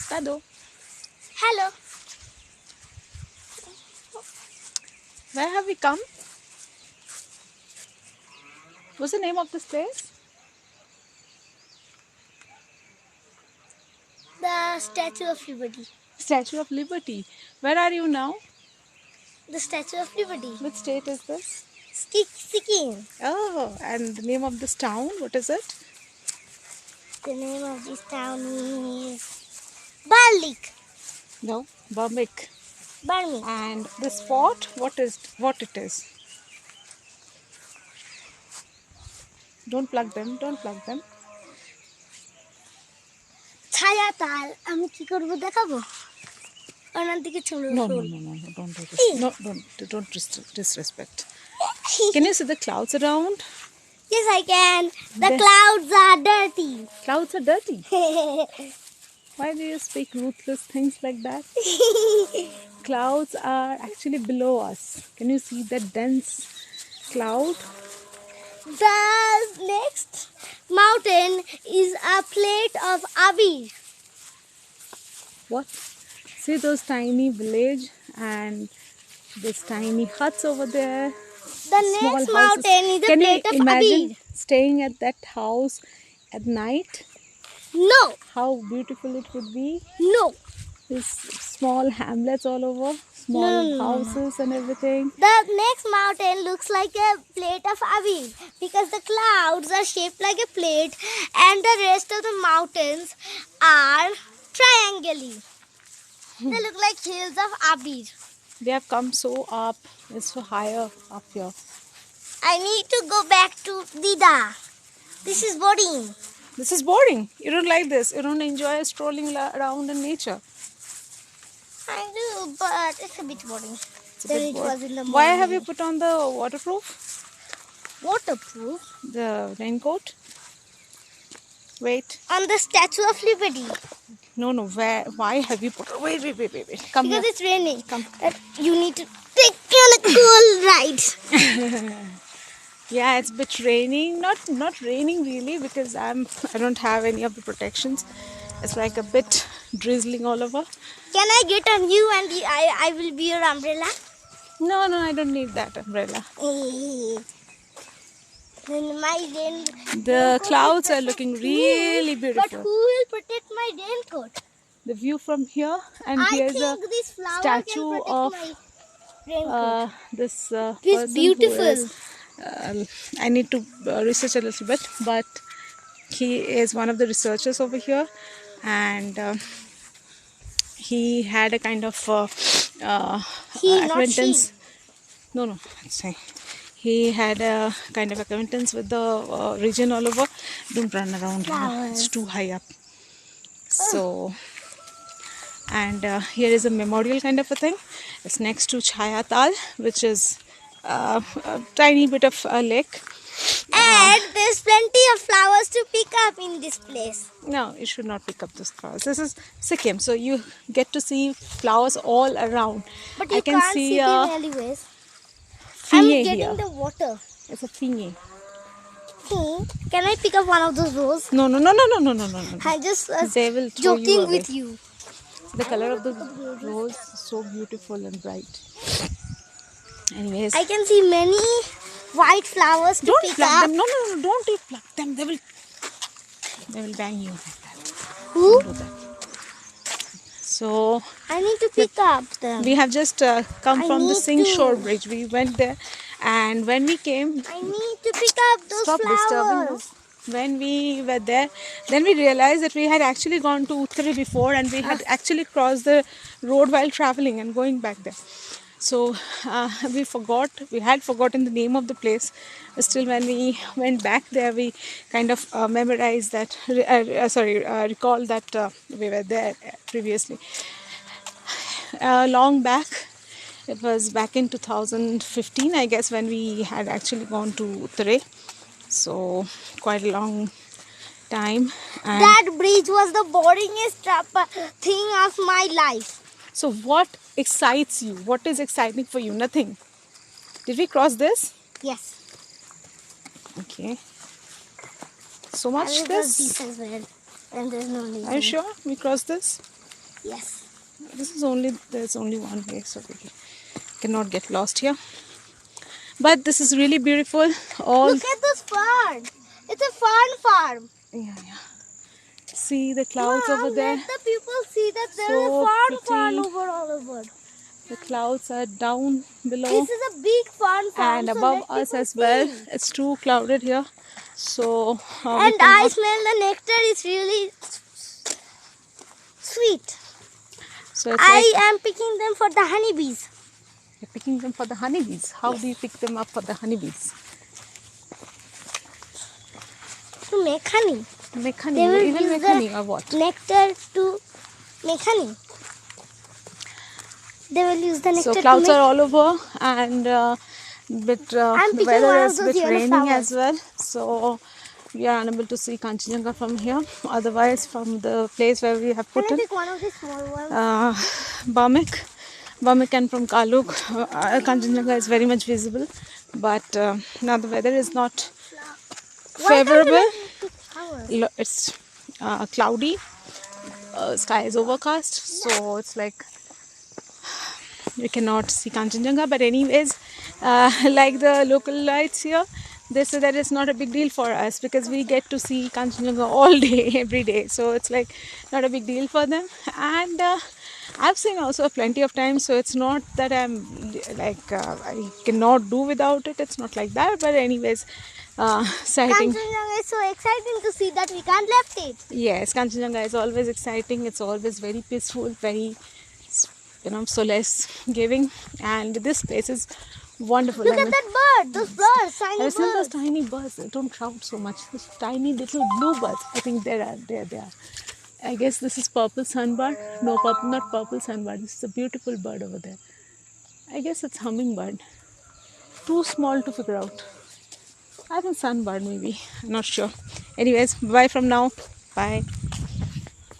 Tado, Hello. where have we come? What's the name of this place? The Statue of Liberty. Statue of Liberty. Where are you now? The Statue of Liberty. Which state is this? Sikkim. Oh, and the name of this town, what is it? The name of this town is Balik. No, Burmik. Barmi. And this fort, what it is? Don't plug them, don't plug them. ছায়া তাল আমি কি করব দেখাবো ওনার দিকে ছুঁড়ে No, don't do this. No, don't disrespect. Can you see the clouds around? Yes, I can. The clouds are dirty. Clouds are dirty. Why do you speak ruthless things like that? Clouds are actually below us. Can you see that dense cloud? The next mountain is a plate of abir. What? See those tiny village and these tiny huts over there. The Small next houses. mountain is a Can you plate of imagine abir. staying at that house at night? No, How beautiful it would be. no. These small hamlets all over, small No. houses and everything. The next mountain looks like a plate of abir because the clouds are shaped like a plate and the rest of the mountains are triangular. They look like hills of abir. They have come so up. It's so higher up here. I need to go back to Dida. This is boring. This is boring. You don't like this. You don't enjoy strolling around in nature. I do, but it's a bit boring. It's a Then bit it boring. was in the Why have morning. you put on the waterproof? Waterproof? The raincoat? Wait. On the Statue of Liberty. No. Why have you put? Wait. Come Because here. it's raining. Come. You need to take me on a cool ride. Yeah, it's a bit raining. Not raining really because I don't have any of the protections. It's like a bit drizzling all over. Can I get on you and I will be your umbrella? No, I don't need that umbrella. Then my rain. The raincoat clouds will are looking protect me. really But beautiful. who will protect my raincoat? The view from here, and I here's a think this flower statue can protect of my raincoat. this It's person beautiful. who is, I need to research a little bit, but he is one of the researchers over here, and he had a kind of He, not acquaintance. she. No, let's say he had a kind of acquaintance with the region all over. Don't run around here. Flowers. It's too high up. So, and here is a memorial kind of a thing. It's next to Chaya Tal, which is a tiny bit of a lake. And there's plenty of flowers to pick up in this place. No, you should not pick up those flowers. This is Sikkim, so you get to see flowers all around. But you I can can't see see a them anyways. I'm finye getting here. the water. It's a finye. Can I pick up one of those roses? No. I just They will throw you joking away. with you. The color of the rose is so beautiful and bright. Anyways, I can see many white flowers to don't pick pluck up. them. No, don't you pluck them. They will bang you like that. Who? Don't do that. So I need to pick up them. we have just come I from the need Singh to. Shore Bridge. We went there, and when we came, I need to pick up those stop disturbing. No? flowers. When we were there, then we realized that we had actually gone to Uttari before, and we had actually crossed the road while traveling and going back there. So we had forgotten the name of the place. But still, when we went back there, we kind of memorized that, recalled that we were there previously. Long back, it was back in 2015, I guess, when we had actually gone to Uttare. So quite a long time. And That bridge was the boringest thing of my life. so what excites you? What is exciting for you? Nothing. Did we cross this? Yes. Okay. So I much will cross this? this as well. And there's no need. Are you sure we crossed this? Yes. There's only one way, so we cannot get lost here. But this is really beautiful. All Look at this farm. It's a farm. yeah. See the clouds Mom, over there. let the people see that there is So a farm pretty. over all over. The clouds are down below This is a big farm, and so above let us people as well. see. It's too clouded here, so we And I cannot. smell the nectar is really sweet. So it's I like am picking them for the honeybees. you're picking them for the honeybees. How do you pick them up for the honeybees? To make honey. Make honey. They You will even use make the honey or what? nectar to make honey. They will use the nectar So clouds to make are all over, and I'm the picking weather one is of a those bit yellow raining flowers. as well. So we are unable to see Kanchenjunga from here. Otherwise, from the place where we have Can put I in pick one of these small ones? Bamik and from Kaluk, Kanchenjunga is very much visible. But now the weather is not Why can't you favorable. let me pick flowers? It's cloudy. Sky is overcast, so it's like you cannot see Kanchenjunga. But anyways, like the local lights here, they say that it's not a big deal for us because we get to see Kanchenjunga all day, every day. So it's like not a big deal for them. And I've seen also plenty of times, so it's not that I'm like I cannot do without it. It's not like that. But anyways, sighting. Kanchenjunga is so exciting to see that we can't left it. Yes, Kanchenjunga is always exciting. It's always very peaceful, very solace giving, and this place is wonderful. Look at that bird. Those birds, Have tiny you seen those birds. tiny birds? They don't shout so much. Those tiny little blue birds. I think there they are. I guess this is purple sunbird. No, purple, not purple sunbird. This is a beautiful bird over there. I guess it's hummingbird. Too small to figure out. I think sunbird maybe. I'm not sure. Anyways, bye from now. Bye.